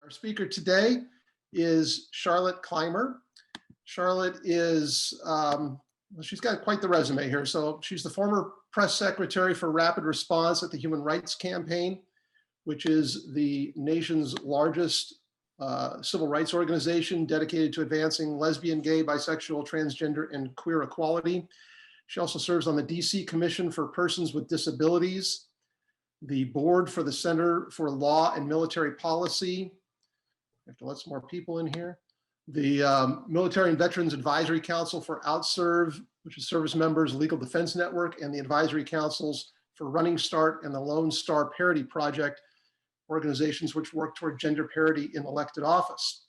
Our speaker today is Charlotte Clymer. Charlotte is, she's got quite the resume here. So she's the former press secretary for Rapid Response at the Human Rights Campaign, which is the nation's largest civil rights organization dedicated to advancing lesbian, gay, bisexual, transgender, and queer equality. She also serves on the DC Commission for Persons with Disabilities, the board for the Center for Law and Military Policy. I have to let some more people in here. The Military and Veterans Advisory Council for OutServe, which is Service Members Legal Defense Network, and the advisory councils for Running Start and the Lone Star Parity Project, organizations which work toward gender parity in elected office.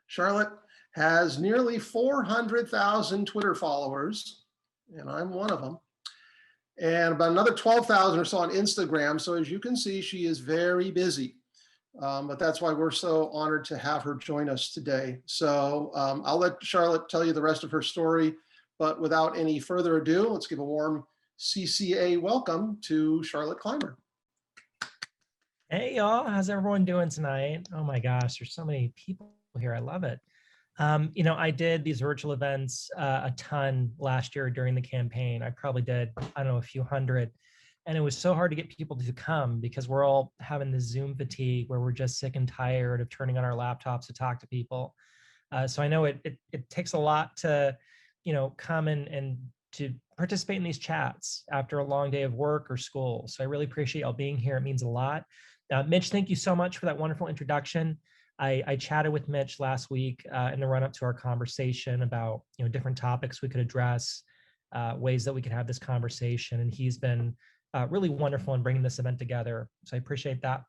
Charlotte has nearly 400,000 Twitter followers, and I'm one of them, and about another 12,000 or so on Instagram. So as you can see, she is very busy. But that's why we're so honored to have her join us today. So I'll let Charlotte tell you the rest of her story, but without any further ado, let's give a warm CCA welcome to Charlotte Clymer. Hey y'all, how's everyone doing tonight? Oh my gosh, there's so many people here, I love it. You know, I did these virtual events a ton last year during the campaign. I probably did, I don't know, a few hundred. And it was so hard to get people to come because we're all having this Zoom fatigue where we're just sick and tired of turning on our laptops to talk to people. So I know it takes a lot to, you know, come and to participate in these chats after a long day of work or school. So I really appreciate y'all being here. It means a lot. Mitch, thank you so much for that wonderful introduction. I chatted with Mitch last week in the run up to our conversation about, you know, different topics we could address, ways that we could have this conversation. And he's been really wonderful in bringing this event together. So I appreciate that.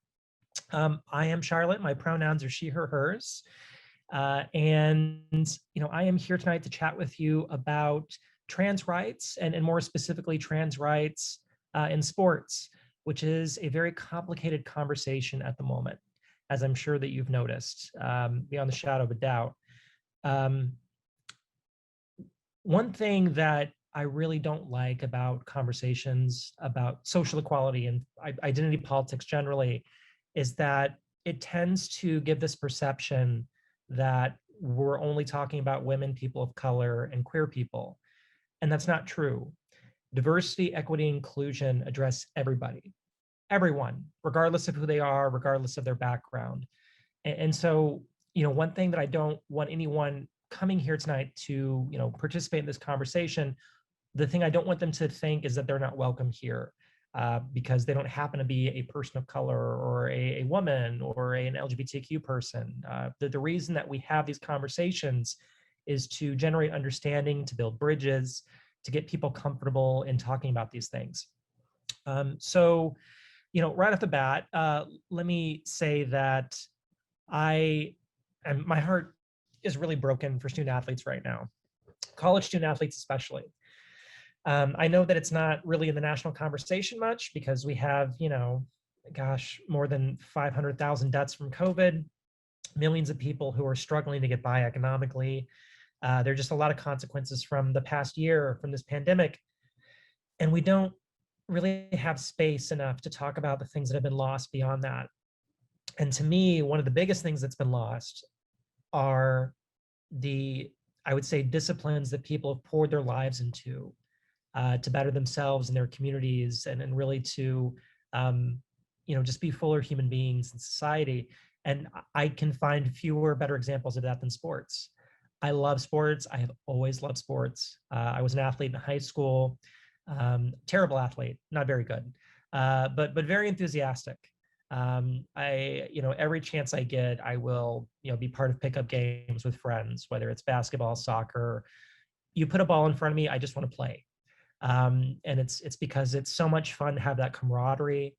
I am Charlotte. My pronouns are she, her, hers. And, you know, I am here tonight to chat with you about trans rights and more specifically trans rights in sports, which is a very complicated conversation at the moment, as I'm sure that you've noticed, beyond the shadow of a doubt. One thing that I really don't like about conversations about social equality and identity politics generally is that it tends to give this perception that we're only talking about women, people of color, and queer people. And that's not true. Diversity, equity, inclusion address everybody, everyone, regardless of who they are, regardless of their background. And so, you know, one thing that I don't want anyone coming here tonight to, you know, participate in this conversation, the thing I don't want them to think is that they're not welcome here because they don't happen to be a person of color or a woman or an LGBTQ person. The reason that we have these conversations is to generate understanding, to build bridges, to get people comfortable in talking about these things. So, you know, right off the bat, let me say that my heart is really broken for student athletes right now, college student athletes especially. I know that it's not really in the national conversation much because we have, you know, gosh, more than 500,000 deaths from COVID, millions of people who are struggling to get by economically. There are just a lot of consequences from the past year, from this pandemic. And we don't really have space enough to talk about the things that have been lost beyond that. And to me, one of the biggest things that's been lost are I would say, disciplines that people have poured their lives into to better themselves and their communities and really to, you know, just be fuller human beings in society. And I can find fewer better examples of that than sports. I love sports. I have always loved sports. I was an athlete in high school, terrible athlete, not very good, but very enthusiastic. You know, every chance I get, I will, you know, be part of pickup games with friends, whether it's basketball, soccer. You put a ball in front of me, I just want to play. And it's because it's so much fun to have that camaraderie.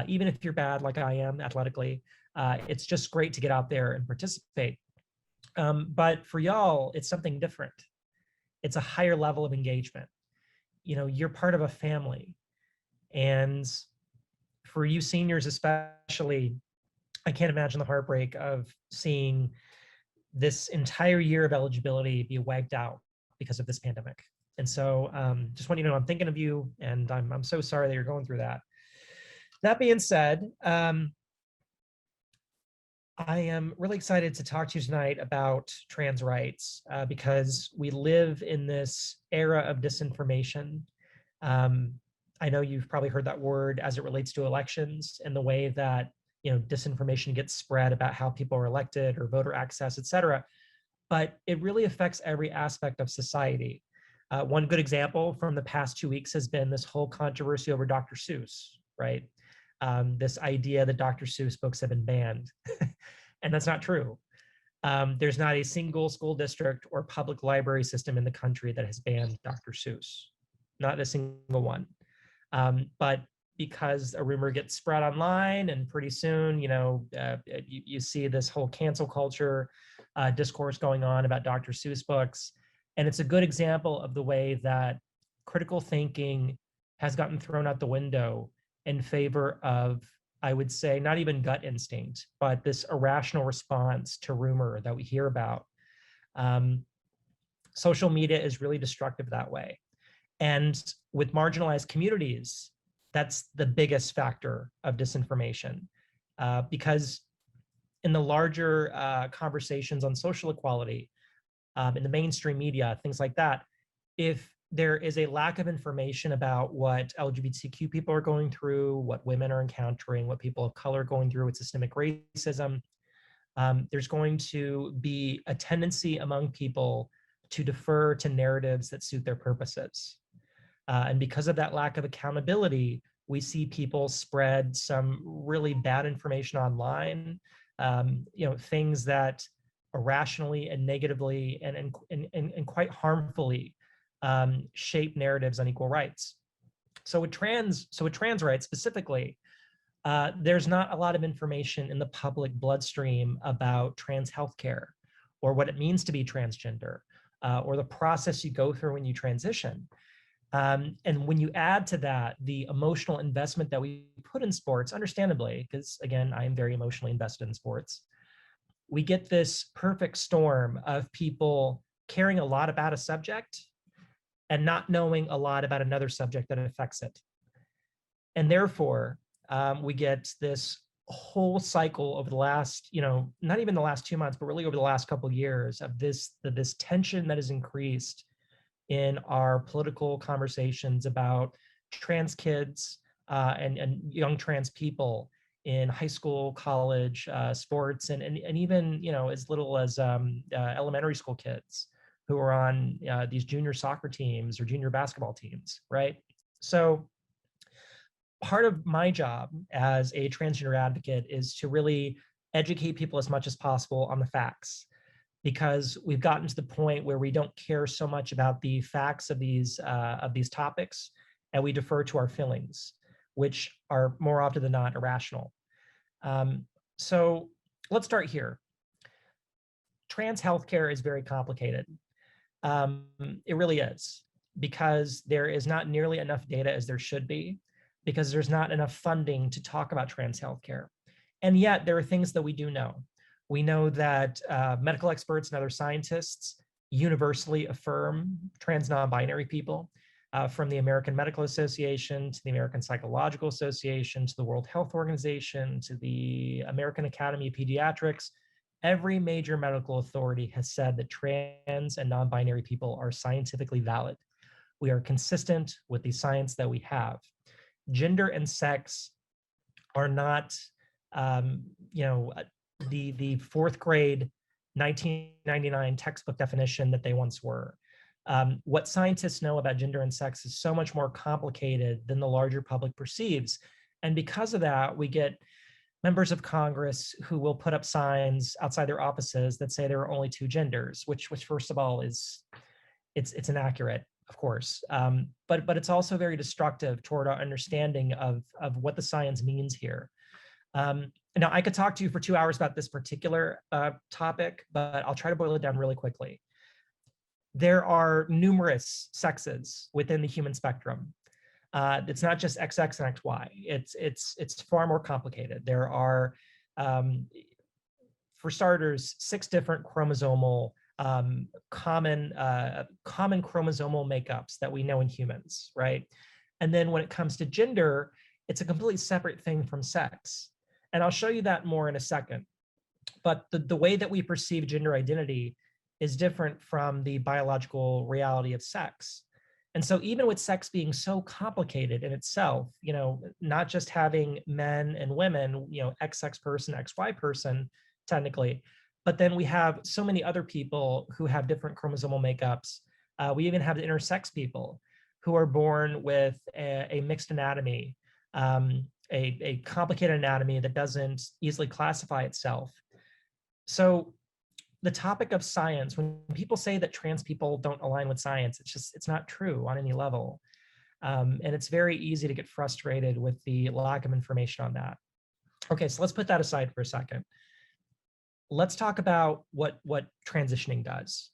Even if you're bad like I am athletically, it's just great to get out there and participate. But for y'all, it's something different. It's a higher level of engagement. You know, you're part of a family. And for you seniors especially, I can't imagine the heartbreak of seeing this entire year of eligibility be wiped out because of this pandemic. And so just want you to know I'm thinking of you, and I'm so sorry that you're going through that. That being said, I am really excited to talk to you tonight about trans rights because we live in this era of disinformation. Um, I know you've probably heard that word as it relates to elections and the way that disinformation gets spread about how people are elected or voter access, et cetera. But it really affects every aspect of society. One good example from the past 2 weeks has been this whole controversy over Dr. Seuss, right? This idea that Dr. Seuss books have been banned. And that's not true. There's not a single school district or public library system in the country that has banned Dr. Seuss, not a single one. But because a rumor gets spread online, and pretty soon, you see this whole cancel culture discourse going on about Dr. Seuss books. And it's a good example of the way that critical thinking has gotten thrown out the window in favor of, I would say, not even gut instinct, but this irrational response to rumor that we hear about. Social media is really destructive that way. And with marginalized communities, that's the biggest factor of disinformation. Because in the larger conversations on social equality, in the mainstream media, things like that, if there is a lack of information about what LGBTQ people are going through, what women are encountering, what people of color are going through with systemic racism, there's going to be a tendency among people to defer to narratives that suit their purposes. And because of that lack of accountability, we see people spread some really bad information online, things that irrationally and negatively and quite harmfully shape narratives on equal rights. So with trans rights specifically, there's not a lot of information in the public bloodstream about trans healthcare or what it means to be transgender or the process you go through when you transition. And when you add to that the emotional investment that we put in sports, understandably, because again, I am very emotionally invested in sports, we get this perfect storm of people caring a lot about a subject and not knowing a lot about another subject that affects it. And therefore, we get this whole cycle over the last, not even the last 2 months, but really over the last couple of years of this tension that has increased in our political conversations about trans kids and young trans people in high school, college, sports, and even as little as elementary school kids who are on these junior soccer teams or junior basketball teams, right? So part of my job as a transgender advocate is to really educate people as much as possible on the facts, because we've gotten to the point where we don't care so much about the facts of these topics, and we defer to our feelings, which are more often than not irrational. So let's start here. Trans healthcare is very complicated. It really is, because there is not nearly enough data as there should be, because there's not enough funding to talk about trans healthcare. And yet there are things that we do know. We know that medical experts and other scientists universally affirm trans non-binary people, from the American Medical Association to the American Psychological Association to the World Health Organization to the American Academy of Pediatrics. Every major medical authority has said that trans and non-binary people are scientifically valid. We are consistent with the science that we have. Gender and sex are not, the fourth grade 1999 textbook definition that they once were. What scientists know about gender and sex is so much more complicated than the larger public perceives. And because of that, we get members of Congress who will put up signs outside their offices that say there are only two genders, which first of all it's inaccurate, of course, but it's also very destructive toward our understanding of what the science means here. Now, I could talk to you for 2 hours about this particular topic, but I'll try to boil it down really quickly. There are numerous sexes within the human spectrum. It's not just XX and XY. It's far more complicated. There are, for starters, 6 different chromosomal common chromosomal makeups that we know in humans, right? And then when it comes to gender, it's a completely separate thing from sex. And I'll show you that more in a second. but the way that we perceive gender identity is different from the biological reality of sex. And so even with sex being so complicated in itself, not just having men and women, XX person, XY person, technically, but then we have so many other people who have different chromosomal makeups. We even have the intersex people who are born with a mixed anatomy, a complicated anatomy that doesn't easily classify itself. So the topic of science, when people say that trans people don't align with science, it's not true on any level. And it's very easy to get frustrated with the lack of information on that. Okay, so let's put that aside for a second. Let's talk about what transitioning does.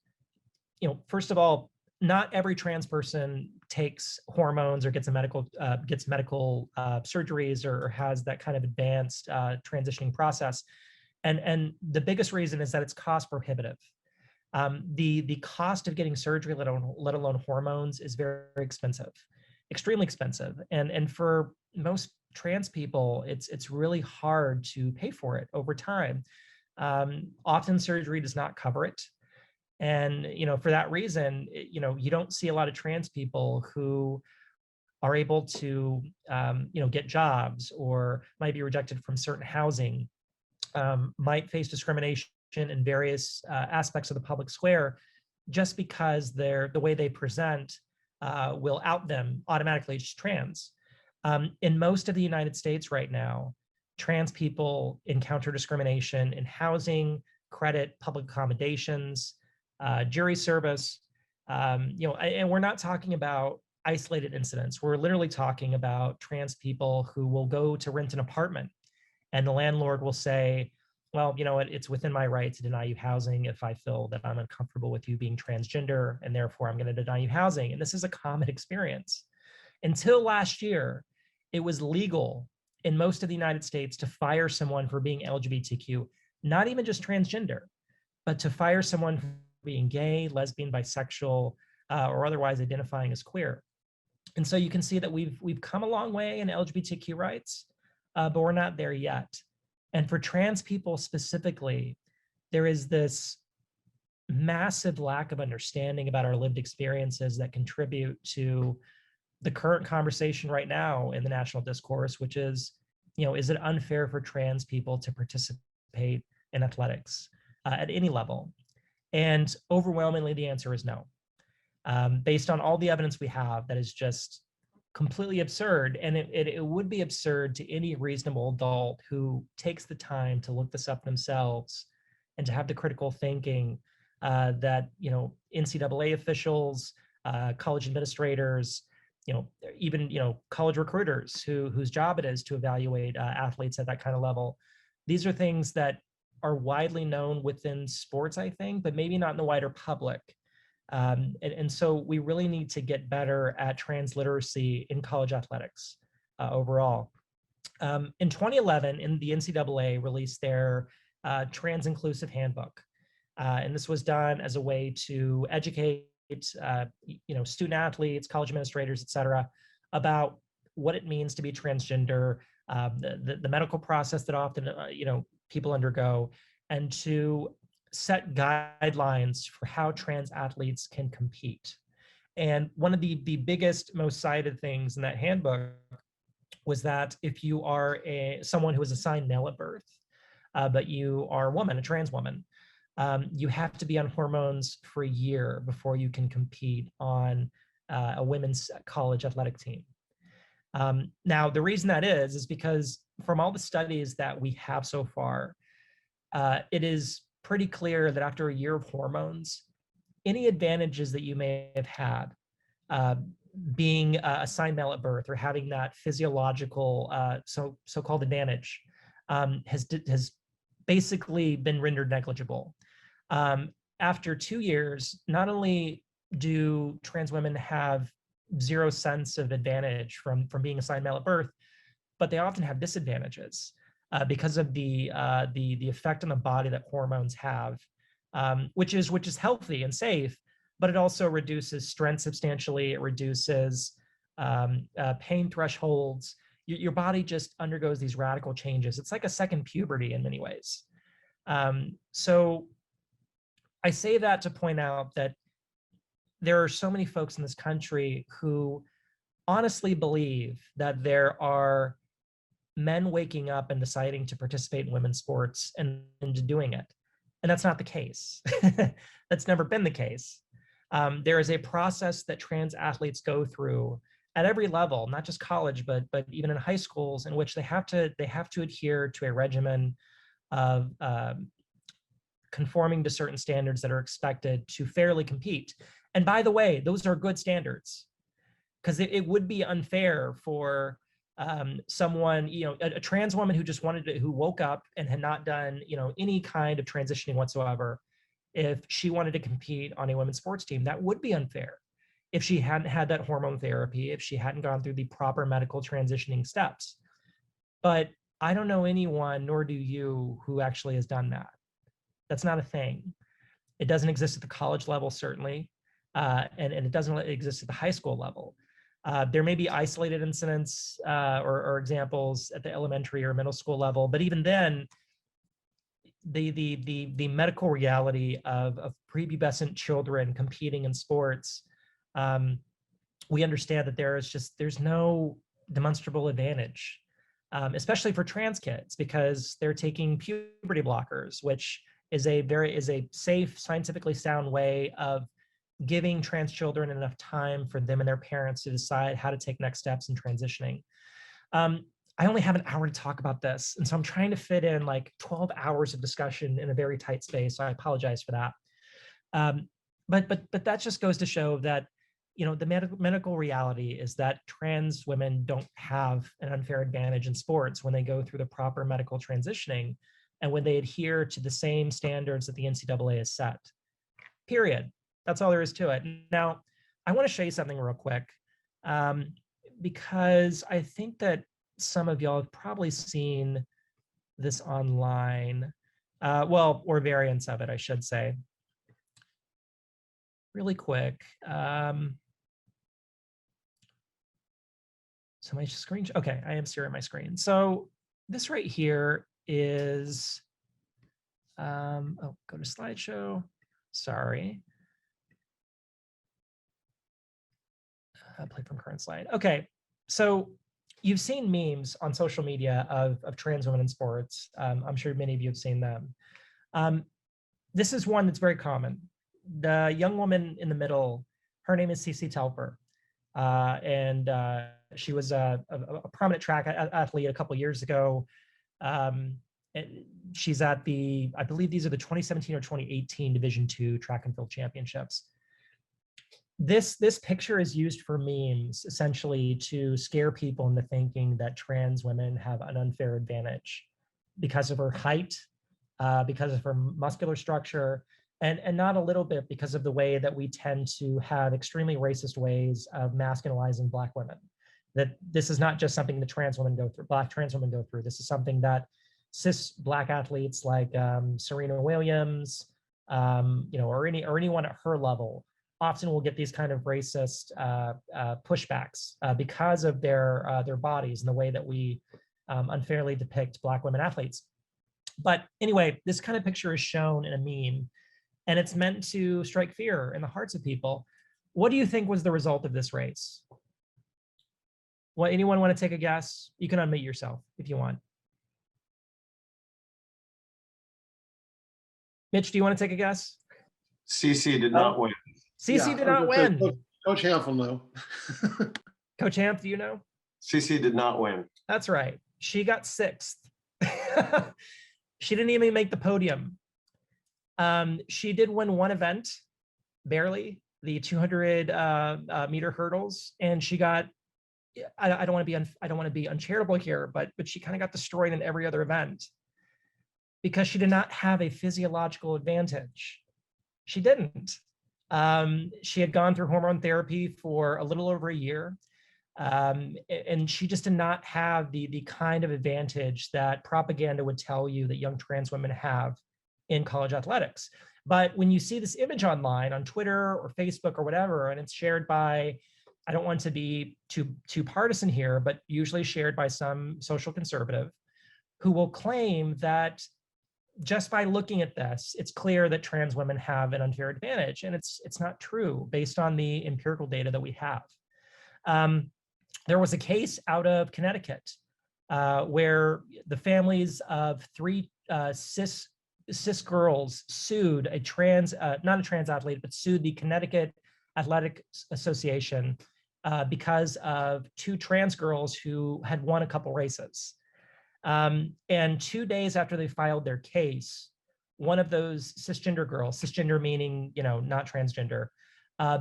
First of all, not every trans person takes hormones or gets medical surgeries or has that kind of advanced transitioning process. And the biggest reason is that it's cost prohibitive. The cost of getting surgery, let alone hormones, is very, very expensive, extremely expensive. And for most trans people, it's really hard to pay for it over time. Often surgery does not cover it. And, for that reason, you don't see a lot of trans people who are able to, get jobs or might be rejected from certain housing, might face discrimination in various aspects of the public square just because the way they present will out them automatically as trans. In most of the United States right now, trans people encounter discrimination in housing, credit, public accommodations, jury service, and we're not talking about isolated incidents. We're literally talking about trans people who will go to rent an apartment and the landlord will say, well, it's within my right to deny you housing if I feel that I'm uncomfortable with you being transgender, and therefore I'm going to deny you housing. And this is a common experience. Until last year, it was legal in most of the United States to fire someone for being LGBTQ, not even just transgender, but to fire someone for being gay, lesbian, bisexual, or otherwise identifying as queer. And so you can see that we've come a long way in LGBTQ rights, but we're not there yet. And for trans people specifically, there is this massive lack of understanding about our lived experiences that contribute to the current conversation right now in the national discourse, which is, is it unfair for trans people to participate in athletics at any level? And overwhelmingly, the answer is no. Based on all the evidence we have, that is just completely absurd. And it would be absurd to any reasonable adult who takes the time to look this up themselves and to have the critical thinking that, NCAA officials, college administrators, even, college recruiters whose job it is to evaluate athletes at that kind of level. These are things that are widely known within sports, I think, but maybe not in the wider public. And so we really need to get better at trans literacy in college athletics overall. In 2011, the NCAA released their trans inclusive handbook. And this was done as a way to educate student athletes, college administrators, et cetera, about what it means to be transgender, the medical process that often people undergo, and to set guidelines for how trans athletes can compete. And one of the biggest, most cited things in that handbook was that if you are someone who is assigned male at birth, but you are a woman, a trans woman, you have to be on hormones for a year before you can compete on a women's college athletic team. Now, the reason that is because from all the studies that we have so far, it is pretty clear that after a year of hormones, any advantages that you may have had, being assigned male at birth or having that physiological so-called advantage, has basically been rendered negligible. After 2 years, not only do trans women have zero sense of advantage from being assigned male at birth, but they often have disadvantages because of the effect on the body that hormones have, which is healthy and safe, but it also reduces strength substantially. It reduces pain thresholds. Your body just undergoes these radical changes. It's like a second puberty in many ways. So I say that to point out that there are so many folks in this country who honestly believe that there are men waking up and deciding to participate in women's sports and doing it. And that's not the case. That's never been the case. There is a process that trans athletes go through at every level, not just college, but even in high schools, in which they have to adhere to a regimen of conforming to certain standards that are expected to fairly compete. And by the way, those are good standards, because it would be unfair for someone, a trans woman who just who woke up and had not done, any kind of transitioning whatsoever. If she wanted to compete on a women's sports team, that would be unfair. If she hadn't had that hormone therapy, if she hadn't gone through the proper medical transitioning steps. But I don't know anyone, nor do you, who actually has done that. That's not a thing. It doesn't exist at the college level, certainly, and it doesn't exist at the high school level. There may be isolated incidents or examples at the elementary or middle school level, but even then, the medical reality of prepubescent children competing in sports, we understand that there's no demonstrable advantage, especially for trans kids, because they're taking puberty blockers, which is a safe, scientifically sound way of giving trans children enough time for them and their parents to decide how to take next steps in transitioning. I only have an hour to talk about this, and so I'm trying to fit in like 12 hours of discussion in a very tight space. So I apologize for that. But that just goes to show that, the medical reality is that trans women don't have an unfair advantage in sports when they go through the proper medical transitioning and when they adhere to the same standards that the NCAA has set. Period. That's all there is to it. Now, I want to show you something real quick, because I think that some of y'all have probably seen this online, or variants of it, I should say. Really quick. So my screen, okay, I am sharing my screen. So this right here is, go to slideshow. Sorry. Play from current slide. Okay, so you've seen memes on social media of trans women in sports. I'm sure many of you have seen them. This is one that's very common. The young woman in the middle, her name is CC Telfer, and she was a prominent track athlete a couple years ago. She's at I believe these are the 2017 or 2018 Division II track and field championships. This picture is used for memes, essentially to scare people into thinking that trans women have an unfair advantage because of her height, because of her muscular structure, and not a little bit because of the way that we tend to have extremely racist ways of masculinizing Black women. That this is not just something that trans women go through, Black trans women go through. This is something that cis Black athletes like Serena Williams, or anyone at her level often will get these kind of racist pushbacks because of their bodies and the way that we unfairly depict Black women athletes. But anyway, this kind of picture is shown in a meme, and it's meant to strike fear in the hearts of people. What do you think was the result of this race? Anyone want to take a guess? You can unmute yourself if you want. Mitch, do you want to take a guess? CC did not win. CC did not win. Coach Hamp will know. Coach Hamp, do you know? CC did not win. That's right. She got 6th. She didn't even make the podium. She did win one event, barely, the 200 meter hurdles, and she got. I don't want to be uncharitable here, but she kind of got destroyed in every other event because she did not have a physiological advantage. She didn't. She had gone through hormone therapy for a little over a year, and she just did not have the kind of advantage that propaganda would tell you that young trans women have in college athletics. But when you see this image online on Twitter or Facebook or whatever, and it's shared by, I don't want to be too partisan here, but usually shared by some social conservative who will claim that just by looking at this, it's clear that trans women have an unfair advantage, and it's not true based on the empirical data that we have. There was a case out of Connecticut where the families of three cis girls sued a not a trans athlete, but sued the Connecticut Athletic Association because of two trans girls who had won a couple races. And 2 days after they filed their case, one of those cisgender girls, cisgender meaning, not transgender,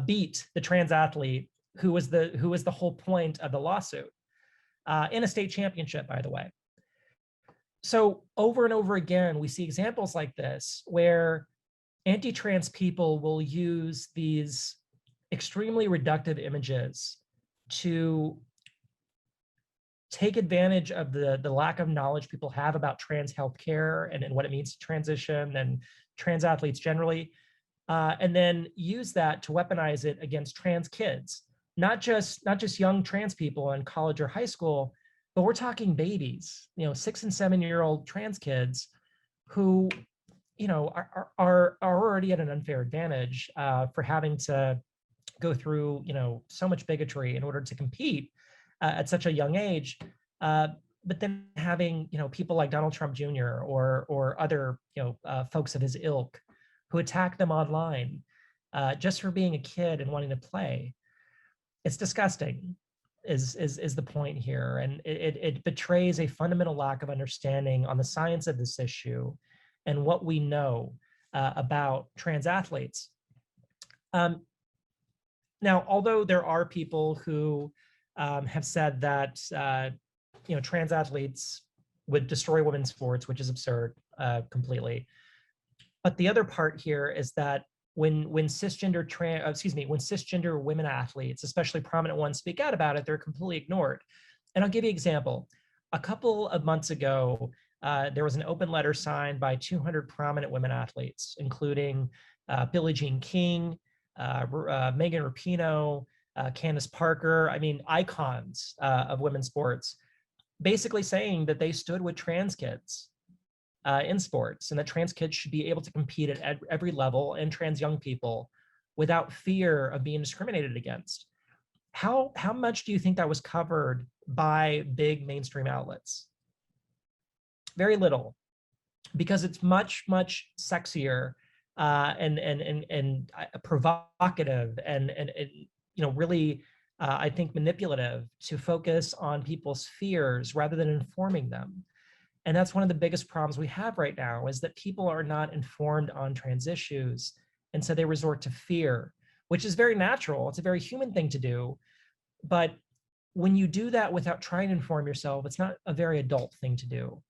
beat the trans athlete who was the whole point of the lawsuit in a state championship, by the way. So over and over again, we see examples like this where anti-trans people will use these extremely reductive images to take advantage of the lack of knowledge people have about trans healthcare and what it means to transition and trans athletes generally, and then use that to weaponize it against trans kids, not just young trans people in college or high school, but we're talking babies, 6 and 7 year old trans kids who, are already at an unfair advantage for having to go through, so much bigotry in order to compete at such a young age. But then having, people like Donald Trump Jr. or other, folks of his ilk who attack them online just for being a kid and wanting to play. It's disgusting, is the point here. And it betrays a fundamental lack of understanding on the science of this issue and what we know about trans athletes. Now, although there are people who have said that trans athletes would destroy women's sports, which is absurd completely. But the other part here is that when cisgender women athletes, especially prominent ones, speak out about it, they're completely ignored. And I'll give you an example. A couple of months ago, there was an open letter signed by 200 prominent women athletes, including Billie Jean King, Megan Rapinoe, Candace Parker, icons of women's sports, basically saying that they stood with trans kids in sports and that trans kids should be able to compete at every level, and trans young people without fear of being discriminated against. How much do you think that was covered by big mainstream outlets? Very little, because it's much, much sexier and provocative and really, I think, manipulative to focus on people's fears rather than informing them. And that's one of the biggest problems we have right now, is that people are not informed on trans issues. And so they resort to fear, which is very natural. It's a very human thing to do. But when you do that without trying to inform yourself, it's not a very adult thing to do.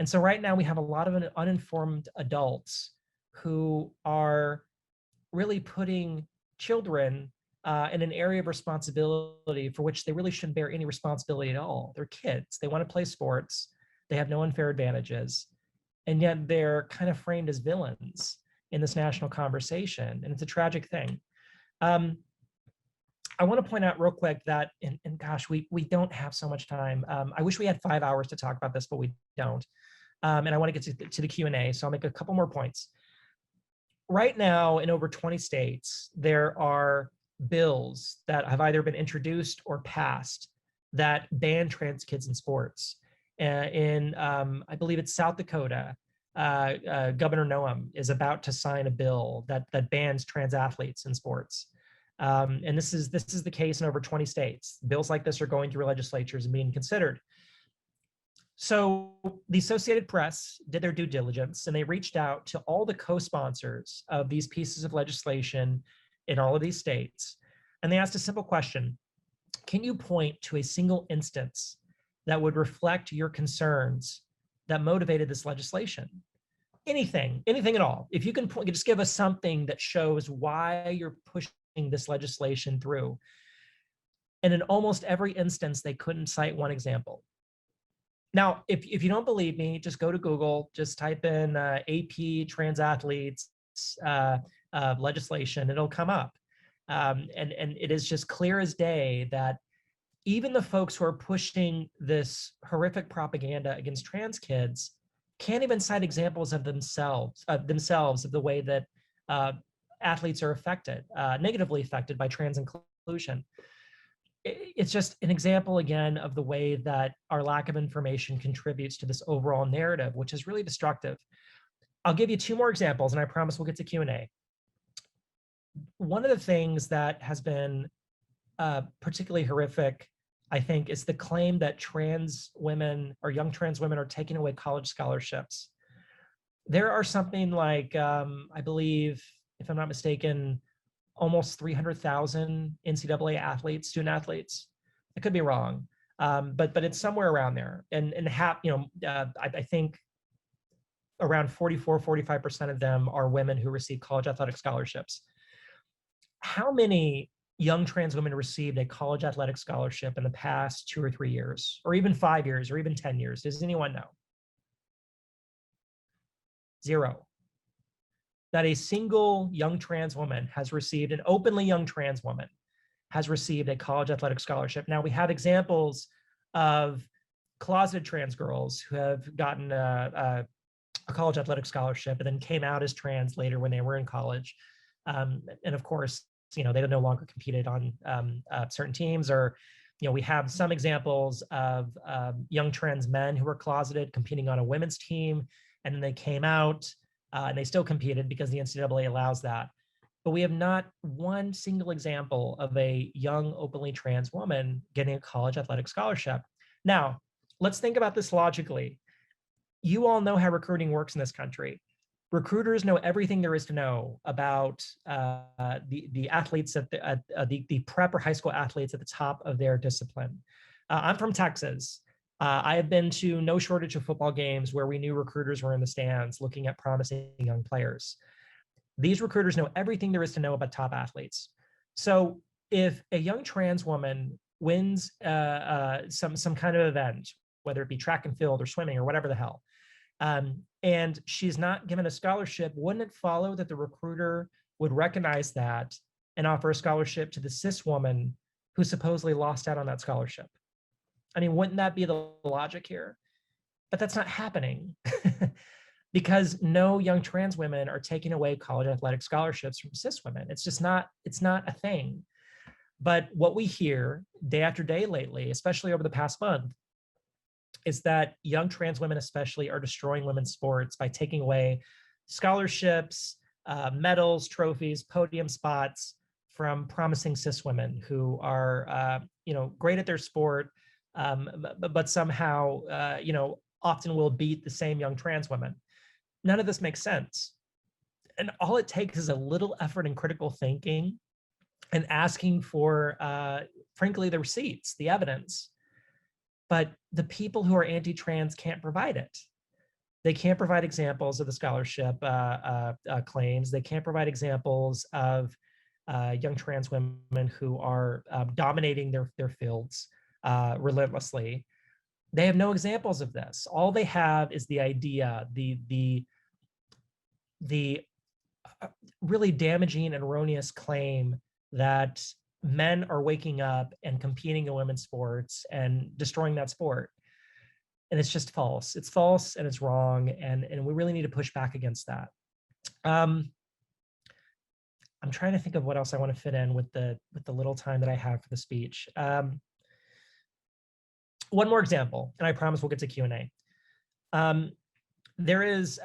And so right now we have a lot of uninformed adults who are really putting children in an area of responsibility for which they really shouldn't bear any responsibility at all. They're kids. They want to play sports. They have no unfair advantages. And yet they're kind of framed as villains in this national conversation. And it's a tragic thing. I want to point out real quick that, and gosh, we don't have so much time. I wish we had 5 hours to talk about this, but we don't. And I want to get to the Q&A, so I'll make a couple more points. Right now, in over 20 states, there are bills that have either been introduced or passed that ban trans kids in sports. I believe it's South Dakota, Governor Noem is about to sign a bill that bans trans athletes in sports. And this is the case in over 20 states. Bills like this are going through legislatures and being considered. So the Associated Press did their due diligence, and they reached out to all the co-sponsors of these pieces of legislation in all of these states. And they asked a simple question: can you point to a single instance that would reflect your concerns that motivated this legislation? Anything at all. If you can just give us something that shows why you're pushing this legislation through. And in almost every instance, they couldn't cite one example. Now, if you don't believe me, just go to Google, just type in AP trans athletes legislation, it'll come up. And it is just clear as day that even the folks who are pushing this horrific propaganda against trans kids can't even cite examples of themselves of the way that athletes are affected, negatively affected by trans inclusion. It's just an example again of the way that our lack of information contributes to this overall narrative, which is really destructive. I'll give you two more examples, and I promise we'll get to Q&A. One of the things that has been particularly horrific, I think, is the claim that trans women or young trans women are taking away college scholarships. There are something like, I believe, if I'm not mistaken, almost 300,000 NCAA athletes, student athletes. I could be wrong, but it's somewhere around there. And I think around 45% of them are women who receive college athletic scholarships. How many young trans women received a college athletic scholarship in the past 2 or 3 years, or even 5 years, or even 10 years? Does anyone know? Zero. Not a single young trans woman has received, an openly young trans woman has received a college athletic scholarship. Now we have examples of closeted trans girls who have gotten a college athletic scholarship and then came out as trans later when they were in college. And of course, they no longer competed on certain teams, or, we have some examples of young trans men who were closeted competing on a women's team, and then they came out and they still competed because the NCAA allows that. But we have not one single example of a young openly trans woman getting a college athletic scholarship. Now, let's think about this logically. You all know how recruiting works in this country. Recruiters know everything there is to know about the athletes at the prep or high school athletes at the top of their discipline. I'm from Texas. I have been to no shortage of football games where we knew recruiters were in the stands looking at promising young players. These recruiters know everything there is to know about top athletes. So if a young trans woman wins some kind of event, whether it be track and field or swimming or whatever the hell, and she's not given a scholarship, wouldn't it follow that the recruiter would recognize that and offer a scholarship to the cis woman who supposedly lost out on that scholarship? I mean, wouldn't that be the logic here? But that's not happening because no young trans women are taking away college athletic scholarships from cis women. It's not a thing. But what we hear day after day lately, especially over the past month, is that young trans women especially are destroying women's sports by taking away scholarships, medals, trophies, podium spots from promising cis women who are great at their sport, but somehow often will beat the same young trans women. None of this makes sense. And all it takes is a little effort and critical thinking and asking for, frankly, the receipts, the evidence. But the people who are anti-trans can't provide it. They can't provide examples of the scholarship claims. They can't provide examples of young trans women who are dominating their fields relentlessly. They have no examples of this. All they have is the idea, the really damaging and erroneous claim that men are waking up and competing in women's sports and destroying that sport. And it's just false. It's false and it's wrong. And we really need to push back against that. I'm trying to think of what else I want to fit in with the little time that I have for the speech. One more example, and I promise we'll get to Q&A. There's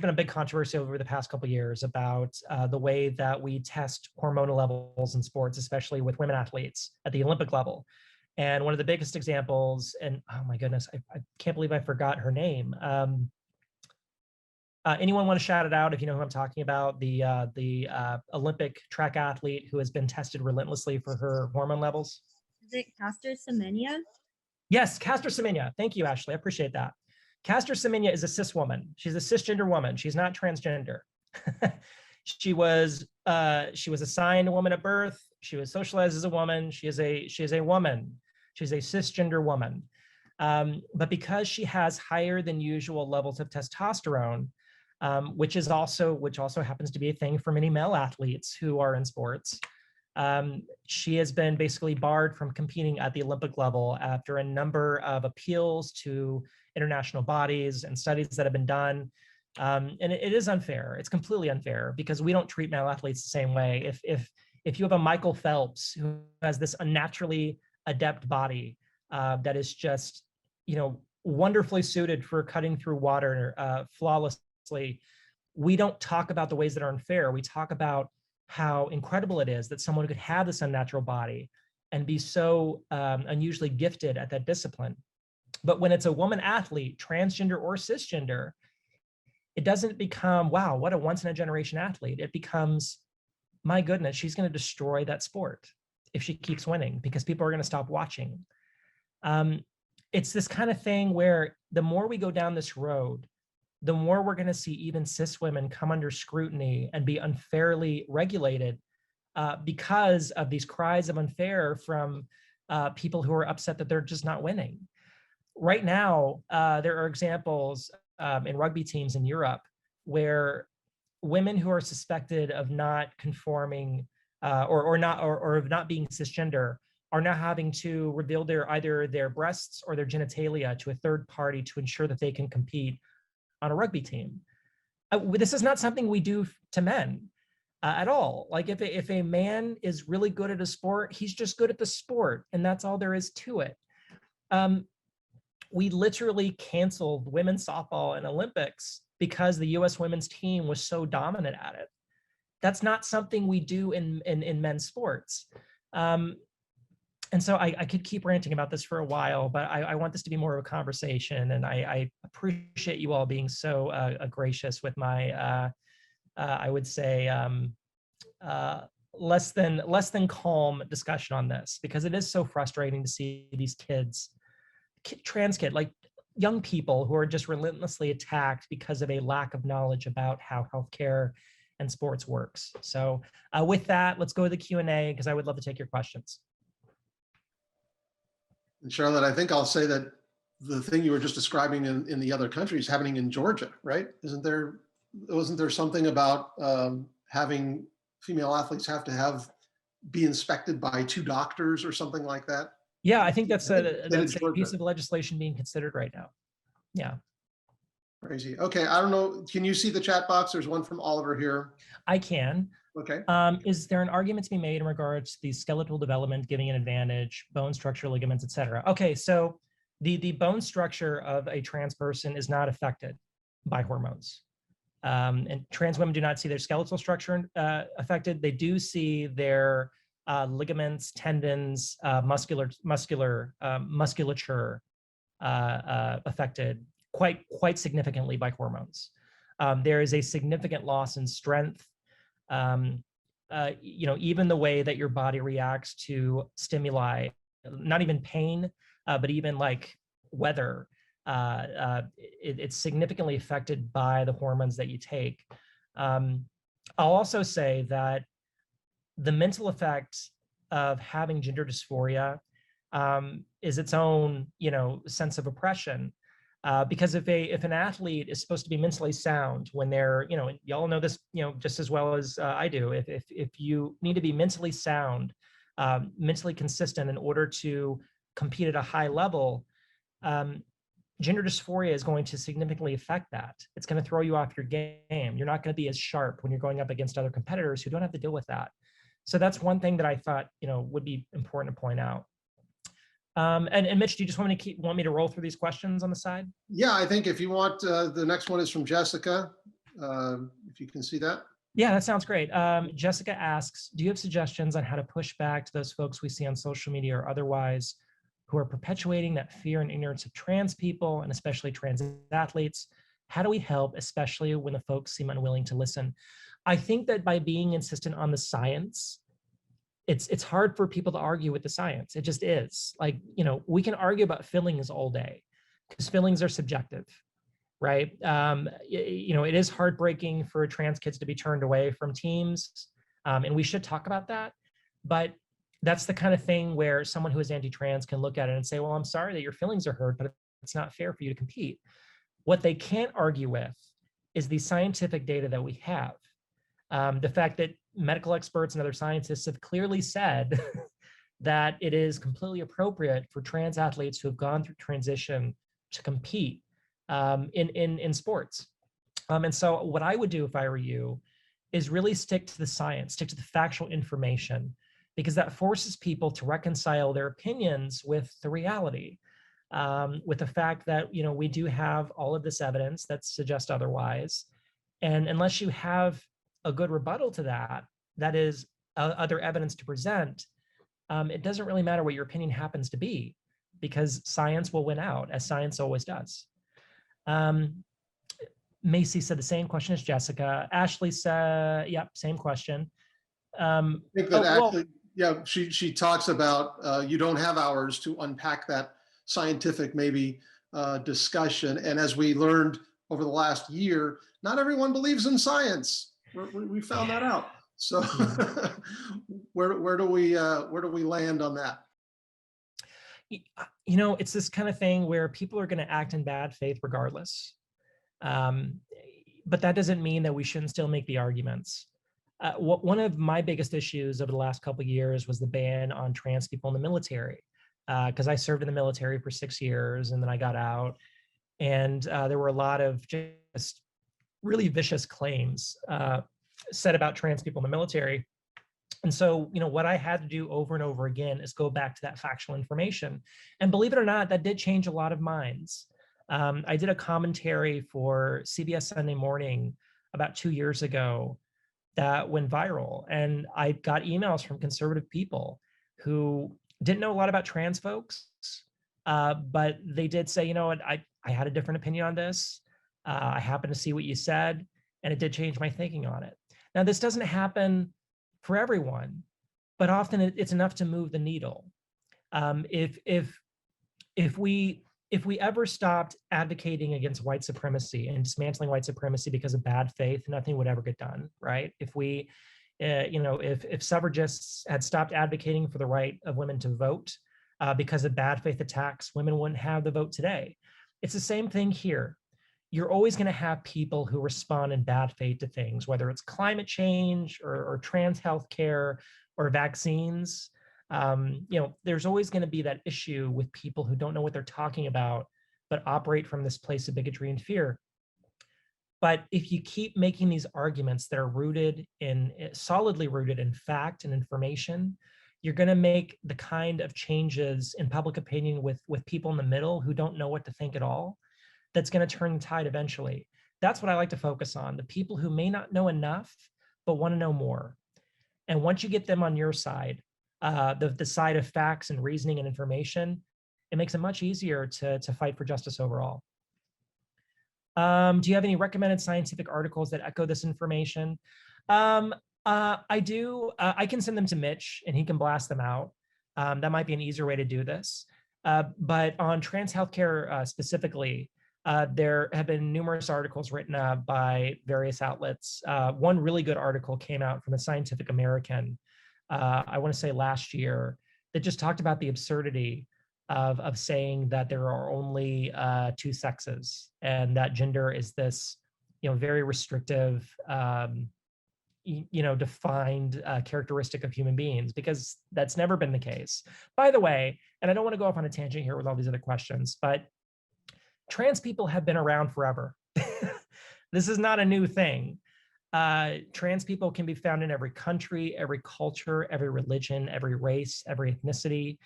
been a big controversy over the past couple of years about the way that we test hormonal levels in sports, especially with women athletes at the Olympic level. And one of the biggest examples, and oh my goodness, I can't believe I forgot her name. Anyone want to shout it out if you know who I'm talking about? The Olympic track athlete who has been tested relentlessly for her hormone levels? Is it Caster Semenya? Yes, Caster Semenya. Thank you, Ashley. I appreciate that. Caster Semenya is a cis woman. She's a cisgender woman. She's not transgender. She was assigned a woman at birth. She was socialized as a woman. She is a woman. She's a cisgender woman. But because she has higher than usual levels of testosterone, which also happens to be a thing for many male athletes who are in sports, She has been basically barred from competing at the Olympic level after a number of appeals to international bodies and studies that have been done. And it is unfair. It's completely unfair because we don't treat male athletes the same way. If you have a Michael Phelps who has this unnaturally adept body that is just, wonderfully suited for cutting through water flawlessly, we don't talk about the ways that are unfair. We talk about how incredible it is that someone could have this unnatural body and be so unusually gifted at that discipline. But when it's a woman athlete, transgender or cisgender, it doesn't become, wow, what a once in a generation athlete. It becomes, my goodness, she's going to destroy that sport if she keeps winning because people are going to stop watching. It's this kind of thing where the more we go down this road, the more we're going to see even cis women come under scrutiny and be unfairly regulated because of these cries of unfair from people who are upset that they're just not winning. Right now, there are examples in rugby teams in Europe where women who are suspected of not conforming or of not being cisgender are now having to reveal either their breasts or their genitalia to a third party to ensure that they can compete on a rugby team. This is not something we do to men at all. Like if a man is really good at a sport, he's just good at the sport, and that's all there is to it. We literally canceled women's softball in Olympics because the U.S. women's team was so dominant at it. That's not something we do in men's sports. And so I could keep ranting about this for a while, but I want this to be more of a conversation. And I appreciate you all being so gracious with my, I would say, less than calm discussion on this, because it is so frustrating to see these kids, trans kids, like young people who are just relentlessly attacked because of a lack of knowledge about how healthcare and sports works. So with that, let's go to the Q&A because I would love to take your questions. And Charlotte, I think I'll say that the thing you were just describing in the other countries happening in Georgia, right? Wasn't there something about having female athletes be inspected by 2 doctors or something like that? Yeah, I think that's a Georgia. piece of legislation being considered right now. Yeah. Crazy. Okay, I don't know. Can you see the chat box? There's one from Oliver here. I can. Okay. Is there an argument to be made in regards to the skeletal development giving an advantage, bone structure, ligaments, et cetera? Okay, so the bone structure of a trans person is not affected by hormones. And trans women do not see their skeletal structure affected. They do see their ligaments, tendons, musculature affected quite significantly by hormones. There is a significant loss in strength. Even the way that your body reacts to stimuli, not even pain, but even like weather, it's significantly affected by the hormones that you take. I'll also say that the mental effect of having gender dysphoria is its own, sense of oppression. Because if an athlete is supposed to be mentally sound when they're, y'all know this, just as well as I do, if you need to be mentally sound, mentally consistent in order to compete at a high level, gender dysphoria is going to significantly affect that. It's going to throw you off your game. You're not going to be as sharp when you're going up against other competitors who don't have to deal with that. So that's one thing that I thought, would be important to point out. And Mitch, do you just want me to roll through these questions on the side? Yeah, I think if you want, the next one is from Jessica. If you can see that. Yeah, that sounds great. Jessica asks, do you have suggestions on how to push back to those folks we see on social media or otherwise who are perpetuating that fear and ignorance of trans people and especially trans athletes? How do we help, especially when the folks seem unwilling to listen? I think that by being insistent on the science, it's hard for people to argue with the science. It just is. Like, we can argue about feelings all day because feelings are subjective, right? It is heartbreaking for trans kids to be turned away from teams, and we should talk about that. But that's the kind of thing where someone who is anti-trans can look at it and say, well, I'm sorry that your feelings are hurt, but it's not fair for you to compete. What they can't argue with is the scientific data that we have. The fact that medical experts and other scientists have clearly said that it is completely appropriate for trans athletes who have gone through transition to compete in sports. And so what I would do if I were you is really stick to the science, stick to the factual information, because that forces people to reconcile their opinions with the reality, with the fact that, you know, we do have all of this evidence that suggests otherwise. And unless you have a good rebuttal to that, that is other evidence to present, it doesn't really matter what your opinion happens to be, because science will win out, as science always does. Macy said the same question as Jessica. Ashley said, yep, same question. I think that actually, yeah, she talks about you don't have hours to unpack that scientific maybe discussion. And as we learned over the last year, not everyone believes in science. We found that out. So where do we land on that? You know, it's this kind of thing where people are going to act in bad faith regardless. But that doesn't mean that we shouldn't still make the arguments. One of my biggest issues over the last couple of years was the ban on trans people in the military, because I served in the military for 6 years and then I got out, and there were a lot of just really vicious claims said about trans people in the military. And so, you know, what I had to do over and over again is go back to that factual information. And believe it or not, that did change a lot of minds. I did a commentary for CBS Sunday Morning about 2 years ago that went viral. And I got emails from conservative people who didn't know a lot about trans folks, but they did say, you know what, I had a different opinion on this. I happened to see what you said, and it did change my thinking on it. Now, this doesn't happen for everyone, but often it's enough to move the needle. If we ever stopped advocating against white supremacy and dismantling white supremacy because of bad faith, nothing would ever get done, right? If we, if suffragists had stopped advocating for the right of women to vote because of bad faith attacks, women wouldn't have the vote today. It's the same thing here. You're always going to have people who respond in bad faith to things, whether it's climate change or trans healthcare or vaccines. There's always going to be that issue with people who don't know what they're talking about, but operate from this place of bigotry and fear. But if you keep making these arguments that are solidly rooted in fact and information, you're going to make the kind of changes in public opinion with people in the middle who don't know what to think at all. That's going to turn the tide eventually. That's what I like to focus on, the people who may not know enough, but want to know more. And once you get them on your side, the side of facts and reasoning and information, it makes it much easier to fight for justice overall. Do you have any recommended scientific articles that echo this information? I do. I can send them to Mitch and he can blast them out. That might be an easier way to do this. But on trans healthcare specifically, there have been numerous articles written by various outlets. One really good article came out from the Scientific American, I want to say last year, that just talked about the absurdity of saying that there are only two sexes and that gender is this, very restrictive, defined characteristic of human beings, because that's never been the case. By the way, and I don't want to go off on a tangent here with all these other questions, but trans people have been around forever. This is not a new thing. Trans people can be found in every country, every culture, every religion, every race, every ethnicity.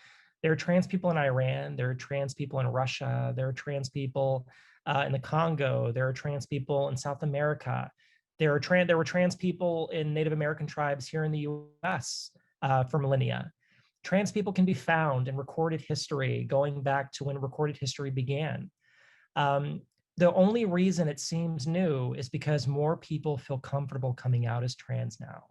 There are trans people in Iran. There are trans people in Russia. There are trans people in the Congo. There are trans people in South America. There were trans people in Native American tribes here in the US for millennia. Trans people can be found in recorded history, going back to when recorded history began. The only reason it seems new is because more people feel comfortable coming out as trans now.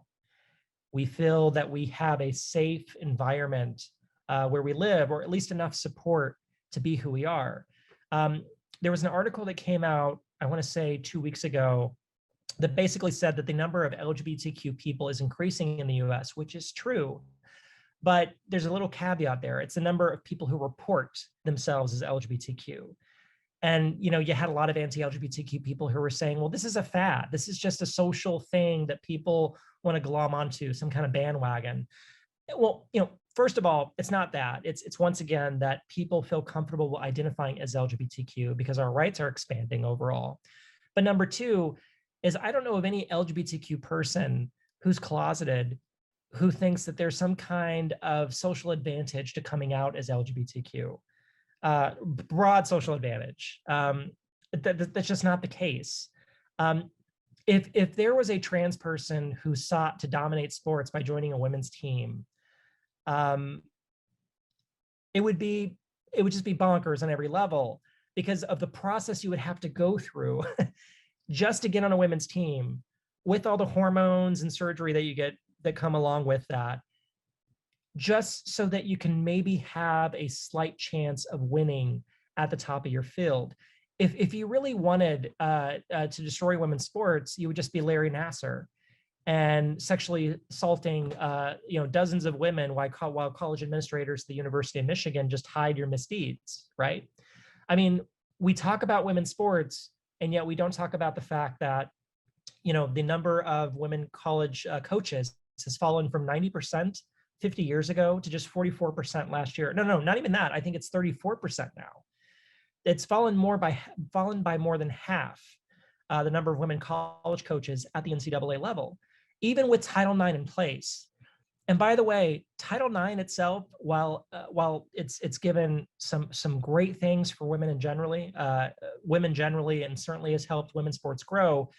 We feel that we have a safe environment where we live, or at least enough support to be who we are. There was an article that came out, I want to say 2 weeks ago, that basically said that the number of LGBTQ people is increasing in the US, which is true. But there's a little caveat there. It's the number of people who report themselves as LGBTQ. And, you had a lot of anti-LGBTQ people who were saying, well, this is a fad. This is just a social thing that people want to glom onto, some kind of bandwagon. Well, first of all, it's not that. It's once again that people feel comfortable identifying as LGBTQ because our rights are expanding overall. But number two is I don't know of any LGBTQ person who's closeted who thinks that there's some kind of social advantage to coming out as LGBTQ. Broad social advantage. That's just not the case. If there was a trans person who sought to dominate sports by joining a women's team, it would just be bonkers on every level because of the process you would have to go through just to get on a women's team with all the hormones and surgery that you get that come along with that, just so that you can maybe have a slight chance of winning at the top of your field. If you really wanted to destroy women's sports, you would just be Larry Nassar and sexually assaulting dozens of women while college administrators at the University of Michigan just hide your misdeeds, right? I mean, we talk about women's sports, and yet we don't talk about the fact that the number of women college coaches has fallen from 90% 50 years ago to just 44% last year. No, not even that. I think it's 34% now. It's fallen by more than half the number of women college coaches at the NCAA level, even with Title IX in place. And by the way, Title IX itself, while it's given some great things for women generally, and certainly has helped women's sports grow,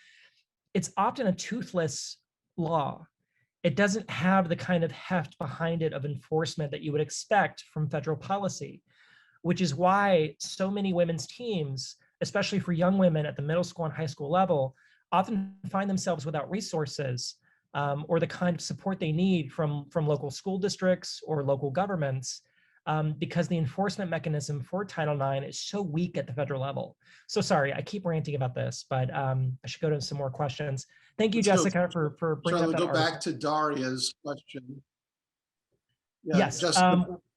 it's often a toothless law. It doesn't have the kind of heft behind it of enforcement that you would expect from federal policy, which is why so many women's teams, especially for young women at the middle school and high school level, often find themselves without resources or the kind of support they need from local school districts or local governments because the enforcement mechanism for Title IX is so weak at the federal level. So sorry, I keep ranting about this, but I should go to some more questions. Thank you, Jessica, for bringing up that go article. back to Daria's question. Yeah, yes.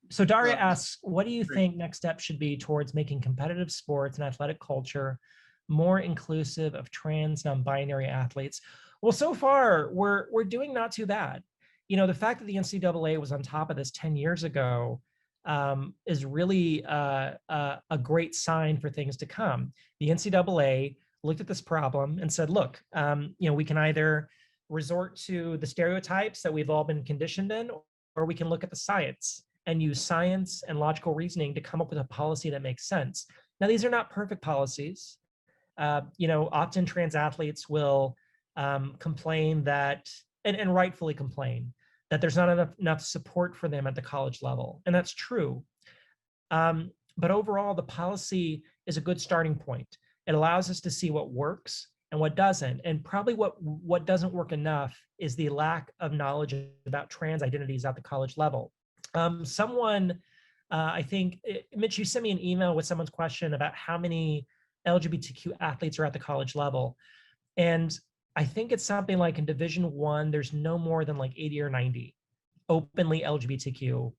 So Daria asks, what do you think next steps should be towards making competitive sports and athletic culture more inclusive of trans, non-binary athletes? Well, so far, we're doing not too bad. The fact that the NCAA was on top of this 10 years ago is really a great sign for things to come. The NCAA looked at this problem and said, look, we can either resort to the stereotypes that we've all been conditioned in, or we can look at the science and use science and logical reasoning to come up with a policy that makes sense. Now, these are not perfect policies. Often trans athletes will complain that, and rightfully complain, that there's not enough support for them at the college level. And that's true. But overall, the policy is a good starting point. It allows us to see what works and what doesn't. And probably what doesn't work enough is the lack of knowledge about trans identities at the college level. I think, Mitch, you sent me an email with someone's question about how many LGBTQ athletes are at the college level. And I think it's something like in Division I, there's no more than like 80 or 90 openly LGBTQ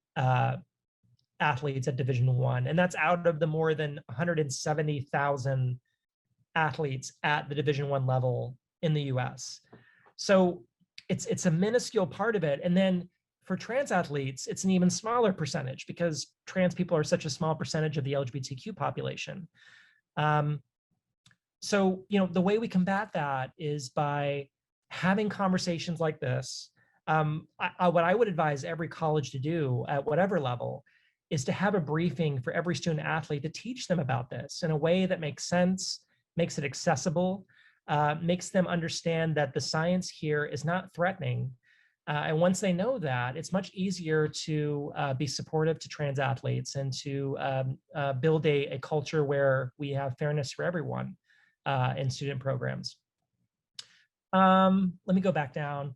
athletes at Division I. And that's out of the more than 170,000 athletes at the Division I level in the US. So it's a minuscule part of it. And then for trans athletes, it's an even smaller percentage because trans people are such a small percentage of the LGBTQ population. So, the way we combat that is by having conversations like this. What I would advise every college to do at whatever level is to have a briefing for every student athlete to teach them about this in a way that makes sense, makes it accessible, makes them understand that the science here is not threatening. And once they know that, it's much easier to be supportive to trans athletes and to build a culture where we have fairness for everyone in student programs. Let me go back down.